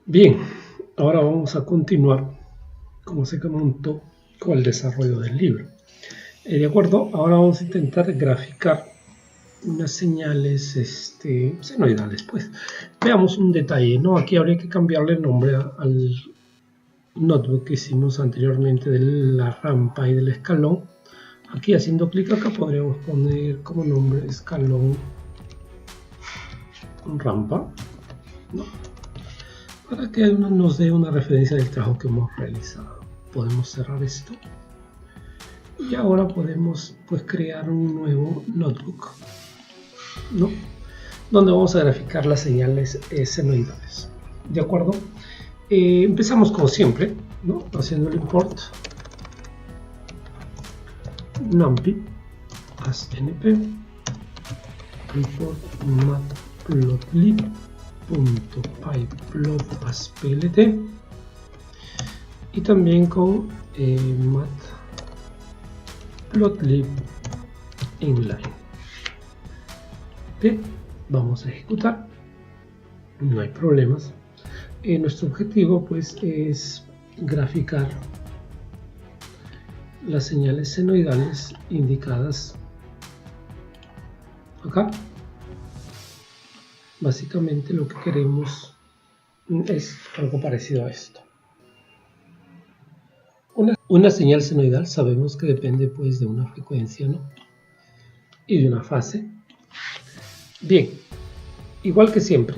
Bien, ahora vamos a continuar, como se comentó, con el desarrollo del libro. De acuerdo, ahora vamos a intentar graficar unas señales senoidales. Pues veamos un detalle, ¿no? Aquí habría que cambiarle el nombre al notebook que hicimos anteriormente de la rampa y del escalón. Aquí haciendo clic acá podríamos poner como nombre escalón rampa, ¿no? Para que nos dé una referencia del trabajo que hemos realizado. Podemos cerrar esto y ahora podemos pues crear un nuevo notebook, ¿no? Donde vamos a graficar las señales senoidales. ¿De acuerdo? Empezamos como siempre, ¿no? Haciendo el import numpy as np import matplotlib.pyplot as plt y también con matplotlib inline. Bien, vamos a ejecutar, no hay problemas. Nuestro objetivo pues es graficar las señales senoidales indicadas acá. Básicamente lo que queremos es algo parecido a esto. Una señal senoidal sabemos que depende pues de una frecuencia, ¿no? Y de una fase. Bien, igual que siempre,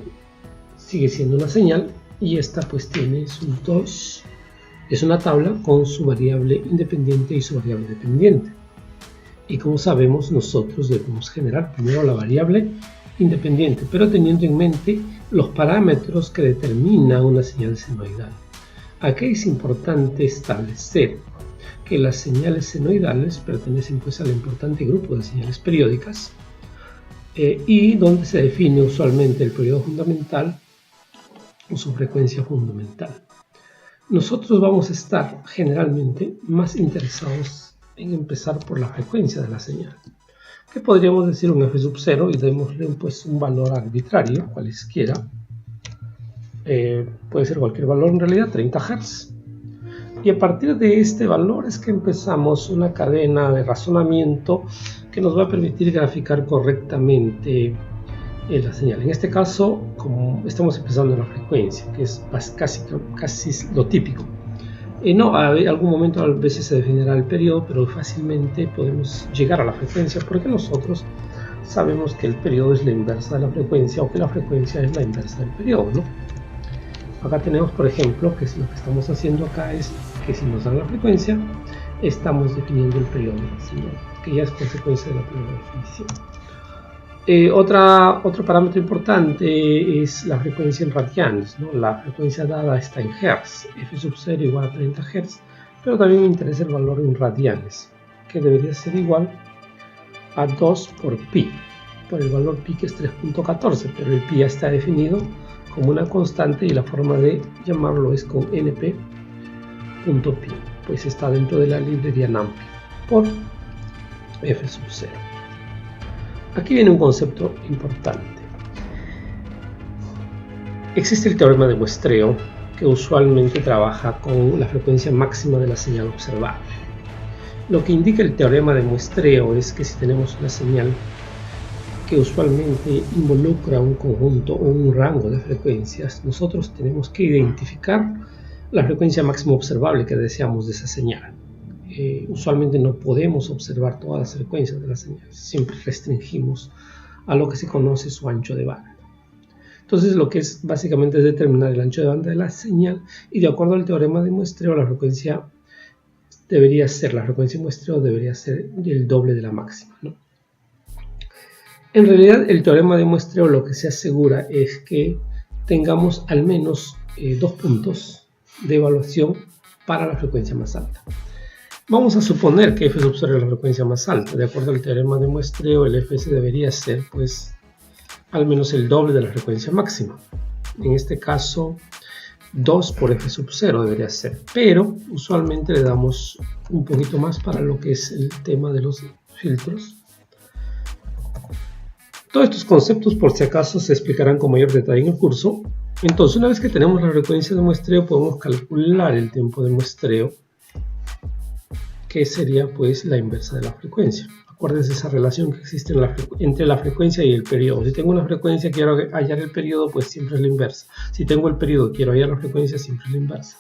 sigue siendo una señal y esta pues tiene sus dos. Es una tabla con su variable independiente y su variable dependiente. Y como sabemos, nosotros debemos generar primero la variable independiente, pero teniendo en mente los parámetros que determinan una señal senoidal. Aquí es importante establecer que las señales senoidales pertenecen pues al importante grupo de señales periódicas y donde se define usualmente el periodo fundamental o su frecuencia fundamental. Nosotros vamos a estar generalmente más interesados en empezar por la frecuencia de la señal, que podríamos decir un f sub 0 y démosle pues un valor arbitrario, cualesquiera. Puede ser cualquier valor en realidad, 30 Hz. Y a partir de este valor es que empezamos una cadena de razonamiento que nos va a permitir graficar correctamente la señal. En este caso, como estamos empezando en la frecuencia, que es casi lo típico. No, a algún momento a veces se definirá el periodo, pero fácilmente podemos llegar a la frecuencia porque nosotros sabemos que el periodo es la inversa de la frecuencia o que la frecuencia es la inversa del periodo, ¿no? Acá tenemos, por ejemplo, que lo que estamos haciendo acá es que si nos dan la frecuencia, estamos definiendo el periodo de la señal, que ya es consecuencia de la primera definición. Otro parámetro importante es la frecuencia en radianes, ¿no? La frecuencia dada está en Hz, f sub 0 igual a 30 Hz, pero también me interesa el valor en radianes, que debería ser igual a 2 por pi, por el valor pi que es 3.14, pero el pi ya está definido como una constante y la forma de llamarlo es con np.pi, pues está dentro de la librería numpy por f sub 0. Aquí viene un concepto importante. Existe el teorema de muestreo que usualmente trabaja con la frecuencia máxima de la señal observable. Lo que indica el teorema de muestreo es que si tenemos una señal que usualmente involucra un conjunto o un rango de frecuencias, nosotros tenemos que identificar la frecuencia máxima observable que deseamos de esa señal. Usualmente no podemos observar todas las frecuencias de la señal, siempre restringimos a lo que se conoce su ancho de banda. Entonces lo que es básicamente es determinar el ancho de banda de la señal y de acuerdo al teorema de muestreo la frecuencia muestreo debería ser el doble de la máxima, ¿no? En realidad el teorema de muestreo lo que se asegura es que tengamos al menos 2 puntos de evaluación para la frecuencia más alta. Vamos a suponer que f sub 0 es la frecuencia más alta. De acuerdo al teorema de muestreo, el fs debería ser pues al menos el doble de la frecuencia máxima. En este caso 2 por f sub 0 debería ser, pero usualmente le damos un poquito más para lo que es el tema de los filtros. Todos estos conceptos por si acaso se explicarán con mayor detalle en el curso, Entonces, una vez que tenemos la frecuencia de muestreo, podemos calcular el tiempo de muestreo, que sería pues la inversa de la frecuencia. Acuérdense esa relación que existe entre la frecuencia y el periodo. Si tengo una frecuencia y quiero hallar el periodo, pues siempre es la inversa. Si tengo el periodo y quiero hallar la frecuencia, siempre es la inversa.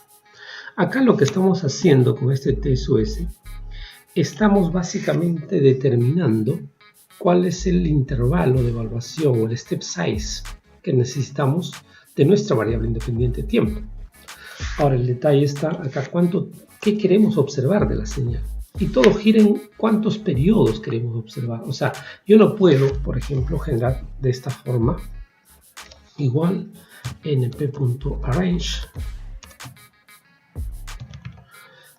Acá lo que estamos haciendo con este T sub S, estamos básicamente determinando cuál es el intervalo de evaluación o el step size que necesitamos de nuestra variable independiente tiempo. Ahora el detalle está acá, ¿qué queremos observar de la señal? Y todo gira en cuántos periodos queremos observar. O sea, yo no puedo, por ejemplo, generar de esta forma igual np.arrange,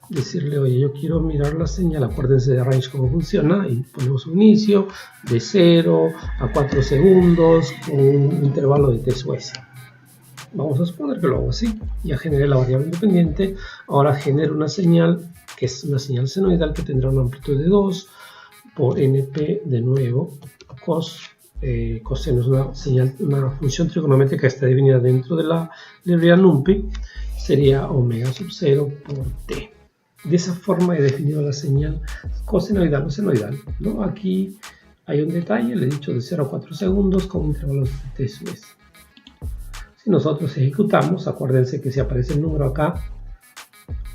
decirle, oye, yo quiero mirar la señal, acuérdense de arrange cómo funciona, y ponemos un inicio de 0 a 4 segundos con un intervalo de T sub S. Vamos a suponer que lo hago así, ya generé la variable independiente, ahora genero una señal, que es una señal senoidal que tendrá una amplitud de 2 por np de nuevo, coseno es una función trigonométrica que está definida dentro de la librería NumPy, sería omega sub 0 por t. De esa forma he definido la señal cosenoidal o senoidal, ¿no? Aquí hay un detalle, le he dicho de 0 a 4 segundos con intervalos de t sub s. Si nosotros ejecutamos, acuérdense que si aparece el número acá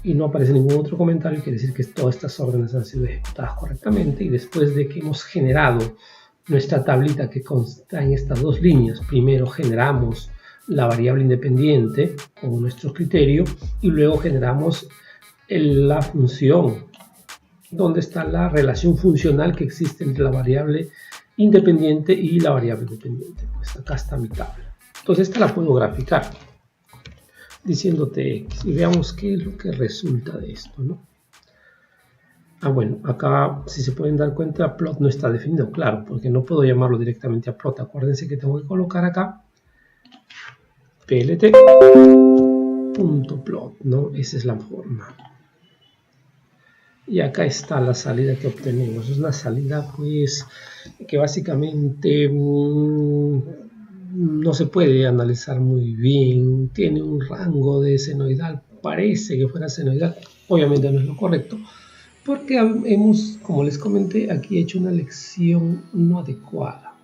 y no aparece ningún otro comentario, quiere decir que todas estas órdenes han sido ejecutadas correctamente, y después de que hemos generado nuestra tablita que consta en estas dos líneas, primero generamos la variable independiente con nuestro criterio y luego generamos la función donde está la relación funcional que existe entre la variable independiente y la variable dependiente. Pues acá está mi tabla. Entonces esta la puedo graficar diciendo tx y veamos qué es lo que resulta de esto, ¿no? Bueno, acá si se pueden dar cuenta, plot no está definido, claro, porque no puedo llamarlo directamente a plot. Acuérdense que tengo que colocar acá plt.plot, ¿no? Esa es la forma. Y acá está la salida que obtenemos. Es una salida pues que básicamente no se puede analizar muy bien. Tiene un rango de senoidal, parece que fuera senoidal, obviamente no es lo correcto, porque hemos, como les comenté, aquí hecho una elección no adecuada.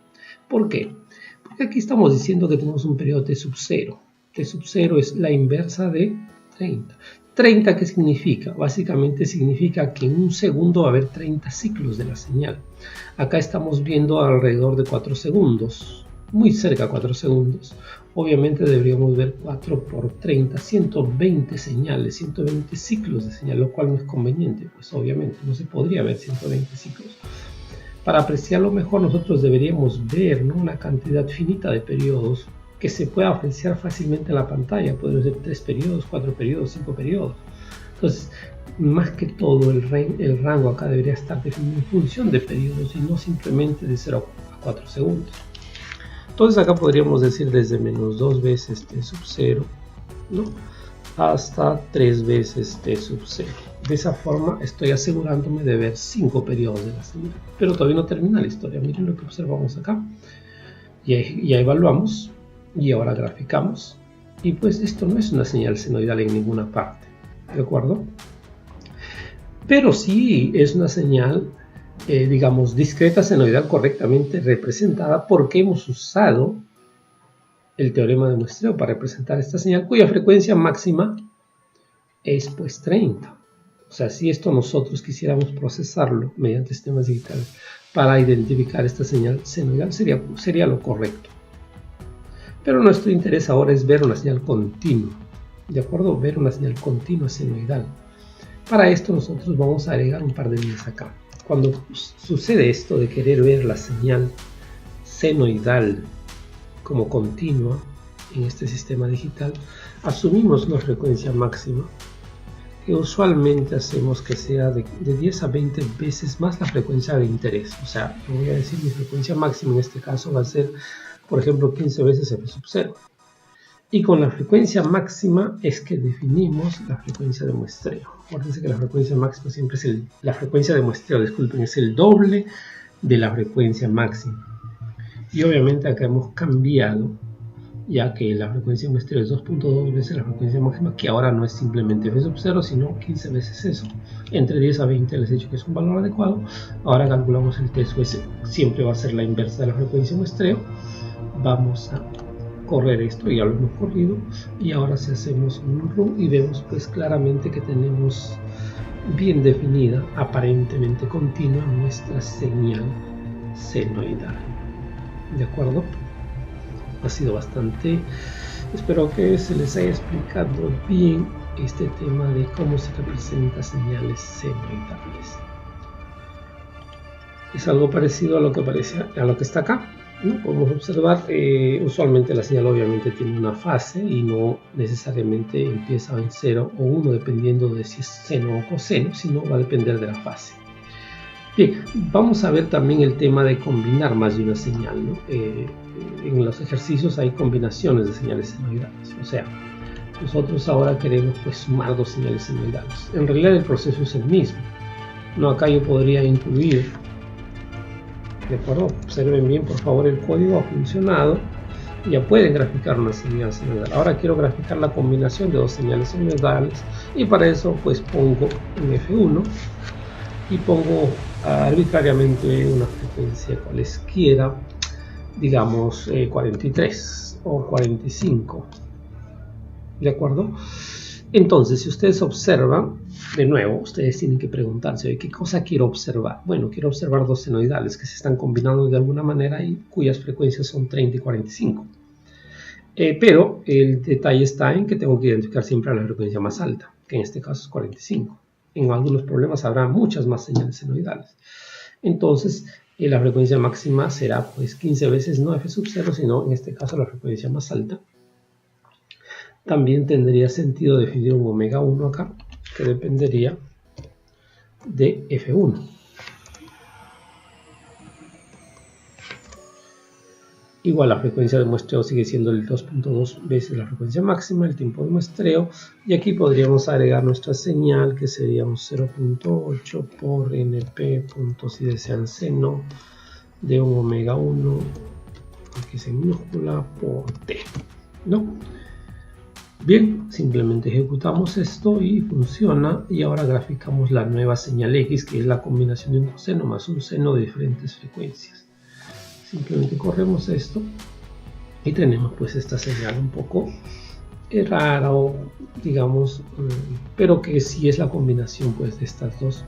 ¿Por qué? Porque aquí estamos diciendo que tenemos un periodo T sub 0. T sub 0 es la inversa de 30. 30, ¿qué significa? Básicamente significa que en un segundo va a haber 30 ciclos de la señal. Acá estamos viendo alrededor de 4 segundos, muy cerca de 4 segundos. Obviamente deberíamos ver 4 por 30, 120 señales, 120 ciclos de señal, lo cual no es conveniente, pues obviamente no se podría ver 120 ciclos. Para apreciarlo mejor nosotros deberíamos ver, ¿no?, una cantidad finita de periodos que se pueda apreciar fácilmente en la pantalla. Pueden ser 3 periodos, 4 periodos, 5 periodos. Entonces, más que todo, el rango acá debería estar definido en función de periodos y no simplemente de 0 a 4 segundos. Entonces acá podríamos decir desde menos 2 veces T sub 0, ¿no?, hasta 3 veces T sub 0. De esa forma estoy asegurándome de ver 5 periodos de la señal. Pero todavía no termina la historia. Miren lo que observamos acá. Ya evaluamos. Y ahora graficamos, y pues esto no es una señal senoidal en ninguna parte, ¿de acuerdo? Pero sí es una señal, digamos, discreta senoidal correctamente representada, porque hemos usado el teorema de muestreo para representar esta señal, cuya frecuencia máxima es pues 30. O sea, si esto nosotros quisiéramos procesarlo mediante sistemas digitales para identificar esta señal senoidal, sería lo correcto. Pero nuestro interés ahora es ver una señal continua, ¿de acuerdo? Ver una señal continua senoidal. Para esto nosotros vamos a agregar un par de líneas acá. Cuando sucede esto de querer ver la señal senoidal como continua en este sistema digital, asumimos una frecuencia máxima que usualmente hacemos que sea de 10 a 20 veces más la frecuencia de interés. O sea, yo voy a decir mi frecuencia máxima en este caso va a ser, por ejemplo, 15 veces f sub 0. Y con la frecuencia máxima es que definimos la frecuencia de muestreo. Acuérdense que la frecuencia máxima siempre es la frecuencia de muestreo, disculpen, es el doble de la frecuencia máxima. Y obviamente acá hemos cambiado ya que la frecuencia de muestreo es 2.2 veces la frecuencia máxima, que ahora no es simplemente f sub 0, sino 15 veces eso. Entre 10 a 20 les he dicho que es un valor adecuado. Ahora calculamos el TSUS, siempre va a ser la inversa de la frecuencia de muestreo. Vamos a correr esto, ya lo hemos corrido, y ahora si hacemos un run y vemos pues claramente que tenemos bien definida, aparentemente continua, nuestra señal senoidal. ¿De acuerdo? Ha sido bastante, espero que se les haya explicado bien este tema de cómo se representa señales senoidales. Es algo parecido a lo que está acá, ¿no? Podemos observar, usualmente la señal obviamente tiene una fase y no necesariamente empieza en 0 o 1 dependiendo de si es seno o coseno, sino va a depender de la fase. Bien, vamos a ver también el tema de combinar más de una señal, ¿no? En los ejercicios hay combinaciones de señales senoidales, o sea, nosotros ahora queremos pues sumar dos señales senoidales. En realidad el proceso es el mismo, ¿no? Acá yo podría incluir, ¿de acuerdo? Observen bien por favor, el código ha funcionado, ya pueden graficar una señal senoidal. Ahora quiero graficar la combinación de dos señales senoidales y para eso pues pongo un F1 y pongo arbitrariamente una frecuencia cualesquiera, digamos 43 o 45, ¿de acuerdo? Entonces, si ustedes observan, de nuevo, ustedes tienen que preguntarse, ¿qué cosa quiero observar? Bueno, quiero observar dos senoidales que se están combinando de alguna manera y cuyas frecuencias son 30 y 45. Pero el detalle está en que tengo que identificar siempre a la frecuencia más alta, que en este caso es 45. En algunos problemas habrá muchas más señales senoidales. Entonces, la frecuencia máxima será pues 15 veces no f sub 0, sino en este caso la frecuencia más alta. También tendría sentido definir un omega 1 acá, que dependería de F1. Igual la frecuencia de muestreo sigue siendo el 2.2 veces la frecuencia máxima, el tiempo de muestreo, y aquí podríamos agregar nuestra señal que sería un 0.8 por np, si desean seno, de un omega 1, aquí se minúscula, por t, ¿no? Bien, simplemente ejecutamos esto y funciona, y ahora graficamos la nueva señal X, que es la combinación de un coseno más un seno de diferentes frecuencias. Simplemente corremos esto y tenemos pues esta señal un poco rara, o digamos, pero que sí es la combinación pues de estas dos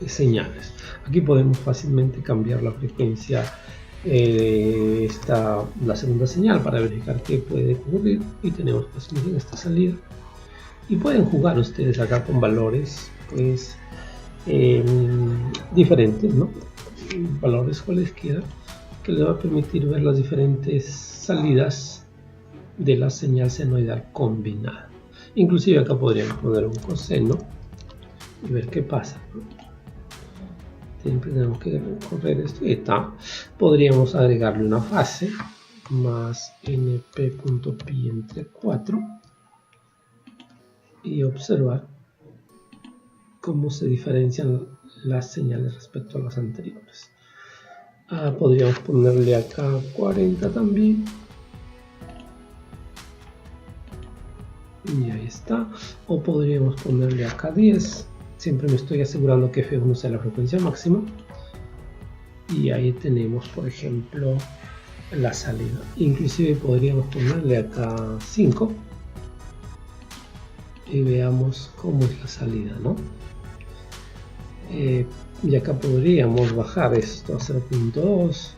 señales. Aquí podemos fácilmente cambiar la frecuencia la segunda señal para verificar qué puede ocurrir, y tenemos pues miren esta salida, y pueden jugar ustedes acá con valores pues diferentes, ¿no? Valores cualesquiera, que les va a permitir ver las diferentes salidas de la señal senoidal combinada. Inclusive acá podríamos poner un coseno y ver qué pasa, ¿no? Siempre tenemos que correr esto y está. Podríamos agregarle una fase más np.pi entre 4 y observar cómo se diferencian las señales respecto a las anteriores. Podríamos ponerle acá 40 también, y ahí está. O podríamos ponerle acá 10. Siempre me estoy asegurando que F1 sea la frecuencia máxima, y ahí tenemos por ejemplo la salida. Inclusive podríamos ponerle acá 5 y veamos cómo es la salida, ¿no? Y acá podríamos bajar esto a 0.2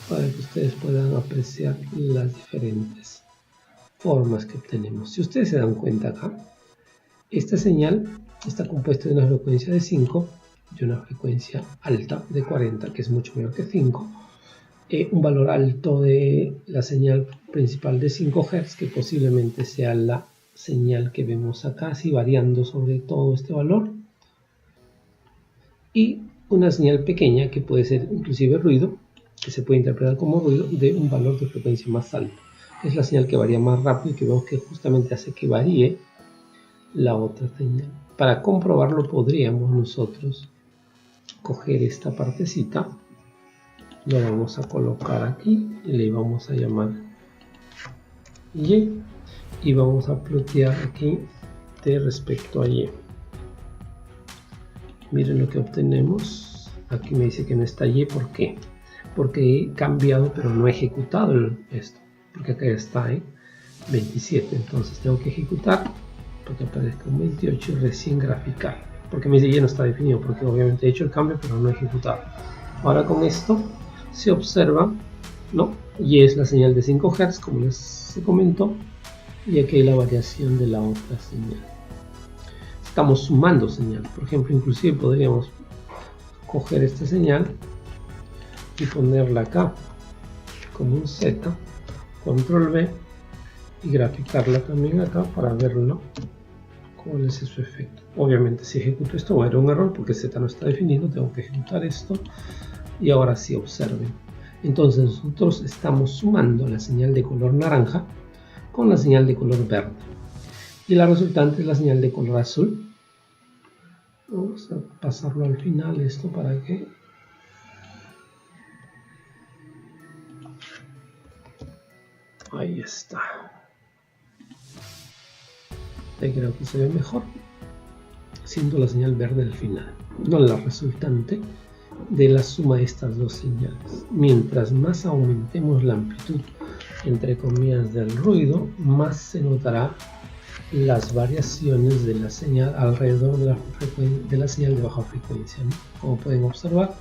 para que ustedes puedan apreciar las diferentes formas que obtenemos. Si ustedes se dan cuenta acá, esta señal está compuesta de una frecuencia de 5 y una frecuencia alta de 40, que es mucho mayor que 5. Un valor alto de la señal principal de 5 Hz, que posiblemente sea la señal que vemos acá, así variando sobre todo este valor. Y una señal pequeña, que puede ser inclusive ruido, que se puede interpretar como ruido, de un valor de frecuencia más alto. Es la señal que varía más rápido y que vemos que justamente hace que varíe la otra señal. Para comprobarlo podríamos nosotros coger esta partecita lo vamos a colocar aquí y le vamos a llamar Y y vamos a plotear aquí T respecto a Y. Miren lo que obtenemos. Aquí me dice que no está Y. ¿Por qué? Porque he cambiado pero no he ejecutado esto, porque acá está 27, entonces tengo que ejecutar para que aparezca un 28 y recién graficar, porque me dice Y no está definido, porque obviamente he hecho el cambio pero no he ejecutado. Ahora con esto se observa, ¿no? Y es la señal de 5 Hz como les comentó, y aquí hay la variación de la otra señal. Estamos sumando señal, por ejemplo, inclusive podríamos coger esta señal y ponerla acá como un Z, control V, y graficarla también acá para verlo cuál es su efecto. Obviamente si ejecuto esto va a haber un error porque Z no está definido, tengo que ejecutar esto y ahora sí observen. Entonces nosotros estamos sumando la señal de color naranja con la señal de color verde y la resultante es la señal de color azul. Vamos a pasarlo al final esto para que ahí está. Ahí creo que se ve mejor, siendo la señal verde al final, no la resultante de la suma de estas dos señales. Mientras más aumentemos la amplitud, entre comillas, del ruido, más se notará las variaciones de la señal alrededor de la señal de baja frecuencia, ¿no? Como pueden observar,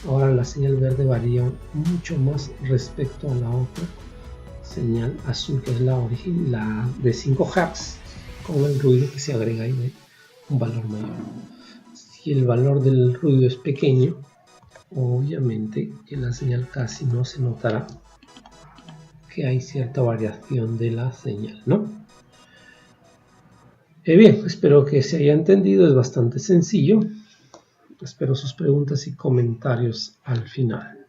ahora la señal verde varía mucho más respecto a la otra señal azul, que es la de 5 Hz, con el ruido que se agrega ahí de un valor mayor. Si el valor del ruido es pequeño, obviamente que la señal casi no se notará que hay cierta variación de la señal, ¿no? Bien, espero que se haya entendido, es bastante sencillo. Espero sus preguntas y comentarios al final.